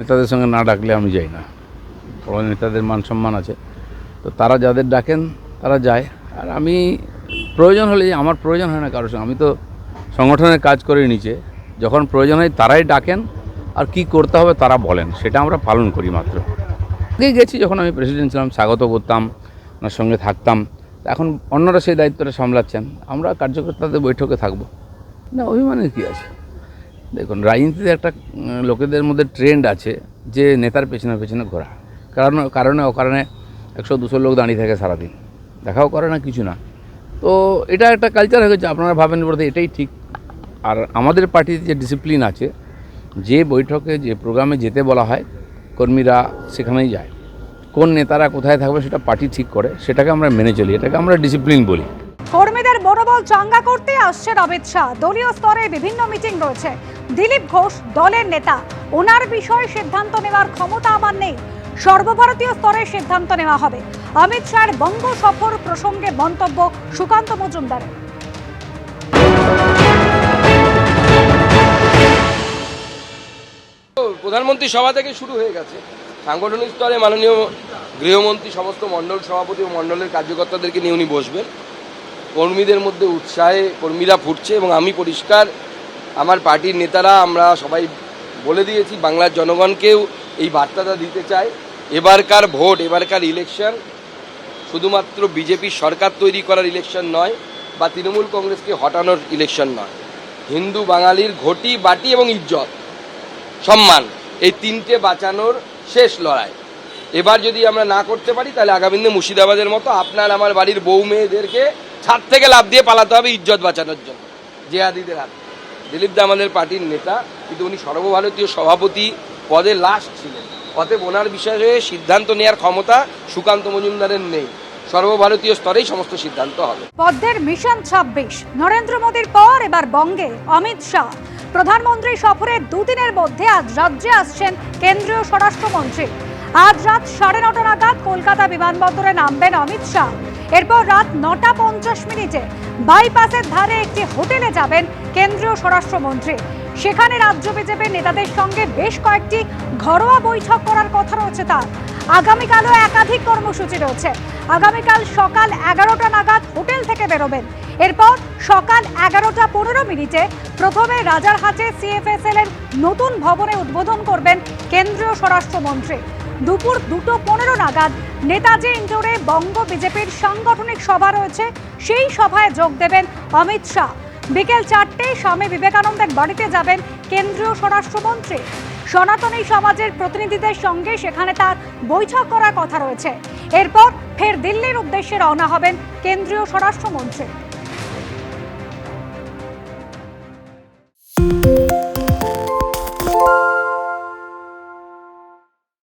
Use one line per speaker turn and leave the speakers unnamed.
নেতাদের সঙ্গে না ডাকলে আমি যাই না। বড় নেতাদের মান সম্মান আছে, তো তারা যাদের ডাকেন তারা যায়। আর আমি প্রয়োজন হলে, আমার প্রয়োজন হয় না কারোর সঙ্গে, আমি তো সংগঠনের কাজ করে নিচে, যখন প্রয়োজন হয় তারাই ডাকেন আর কি করতে হবে তারা বলেন, সেটা আমরা পালন করি মাত্র। আগে গেছি যখন আমি প্রেসিডেন্ট ছিলাম, স্বাগত করতাম, ওনার সঙ্গে থাকতাম। এখন অন্যরা সেই দায়িত্বটা সামলাচ্ছেন, আমরা কার্যকর্তাদের বৈঠকে থাকবো না। অভিমানের কী আছে? দেখুন, রাজনীতিতে একটা লোকেদের মধ্যে ট্রেন্ড আছে যে নেতার পেছনে পেছনে ঘোরা, কারণে অকারণে 100-200 লোক দাঁড়িয়ে থাকে সারাদিন, দেখাও করে না, কিছু না। তো এটা একটা কালচার হয়ে গেছে, আপনারা ভাবেন বলতে এটাই ঠিক। আর আমাদের পার্টিতে যে ডিসিপ্লিন আছে, যে বৈঠকে যে প্রোগ্রামে যেতে বলা হয় কর্মীরা সেখানেই যায়। কোন নেতারা কোথায় থাকবে সেটা পার্টি ঠিক করে, সেটাকে আমরা মেনে চলি, এটাকে আমরা ডিসিপ্লিন বলি।
কর্মীদের মনোবল চাঙ্গা করতে আসছেন অমিত শাহ। দলীয় স্তরে বিভিন্ন মিটিং রয়েছে। দিলীপ ঘোষ দলের নেতা, ওনার বিষয়ে সিদ্ধান্ত নেওয়ার ক্ষমতা আমার নেই, সর্বভারতীয় স্তরে সিদ্ধান্ত নেওয়া হবে। অমিত শাহের বঙ্গ সফর প্রসঙ্গে মন্তব্য সুকান্ত মজুমদারের।
প্রধানমন্ত্রী সভা থেকে শুরু হয়ে গেছে। সাংগঠনিক স্তরে মাননীয় গৃহমন্ত্রী সমস্ত মণ্ডল সভাপতি ও মণ্ডলের কার্যকর্তাদেরকে নিয়ে উনি বসবেন। কর্মীদের মধ্যে উৎসাহে কর্মীরা ফুটছে এবং আমি পরিষ্কার, আমার পার্টির নেতারা আমরা সবাই বলে দিয়েছি, বাংলার জনগণকেও এই বার্তাটা দিতে চাই। এবারকার ভোট, এবারকার ইলেকশন শুধুমাত্র বিজেপির সরকার তৈরি করার ইলেকশন নয়, বা তৃণমূল কংগ্রেসকে হটানোর ইলেকশন নয়। হিন্দু বাঙালির ঘটি বাটি এবং ইজ্জত সম্মান, এই তিনটে বাঁচানোর শেষ লড়াই। এবার যদি আমরা না করতে পারি তাহলে আগামী দিনে মুর্শিদাবাদের মতো আপনার আমার বাড়ির বউ মেয়েদেরকে ছাদ থেকে লাফ দিয়ে পালাতে হবে ইজ্জত বাঁচানোর জন্য জেহাদিদের হাতে। দিলীপ দা আমাদের পার্টির নেতা, কিন্তু উনি সর্বভারতীয় সভাপতি পদে লাস্ট ছিলেন, অতএব ওনার বিষয়ে সিদ্ধান্ত নেওয়ার ক্ষমতা সুকান্ত মজুমদারের নেই। সর্বভারতীয় স্তরেই সমস্ত সিদ্ধান্ত হবে।
পদ্মের মিশন 26, নরেন্দ্র মোদীর পর এবার বঙ্গে অমিত শাহ। প্রধানমন্ত্রী সফরের দুদিনের মধ্যে আজ রাজ্যে আসছেন কেন্দ্রীয় স্বরাষ্ট্রমন্ত্রী। আজ রাত 9:30 নাগাদ কলকাতা বিমানবন্দরে নামবেন অমিত শাহ। এরপর রাত 9:50 বাইপাসের ধারে একটি হোটেলে যাবেন কেন্দ্রীয় স্বরাষ্ট্রমন্ত্রী। সেখানে রাজ্য বিজেপির নেতাদের সঙ্গে বেশ কয়েকটি ঘরোয়া বৈঠক করার কথা রয়েছে তার। আগামীকালও একাধিক কর্মসূচি রয়েছে। আগামীকাল সকাল 11টা নাগাদ হোটেল থেকে বেরোবেন। এরপর সকাল 11:15 প্রথমে রাজারহাটে সিএফএসএল এর নতুন ভবনে উদ্বোধন করবেন কেন্দ্রীয় স্বরাষ্ট্রমন্ত্রী। দুপুর 2:15 নাগাদ নেতাজি ইন্ডোরে বঙ্গ বিজেপির সাংগঠনিক সভা রয়েছে, সেই সভায় যোগ দেবেন অমিত শাহ। বিকেল 4টায় স্বামী বিবেকানন্দের বাড়িতে যাবেন কেন্দ্রীয় স্বরাষ্ট্রমন্ত্রী। সনাতনী সমাজের প্রতিনিধিদের সঙ্গে সেখানে তার বৈঠক করার কথা রয়েছে। এরপর ফের দিল্লির উদ্দেশ্যে রওনা হবেন কেন্দ্রীয় স্বরাষ্ট্রমন্ত্রী।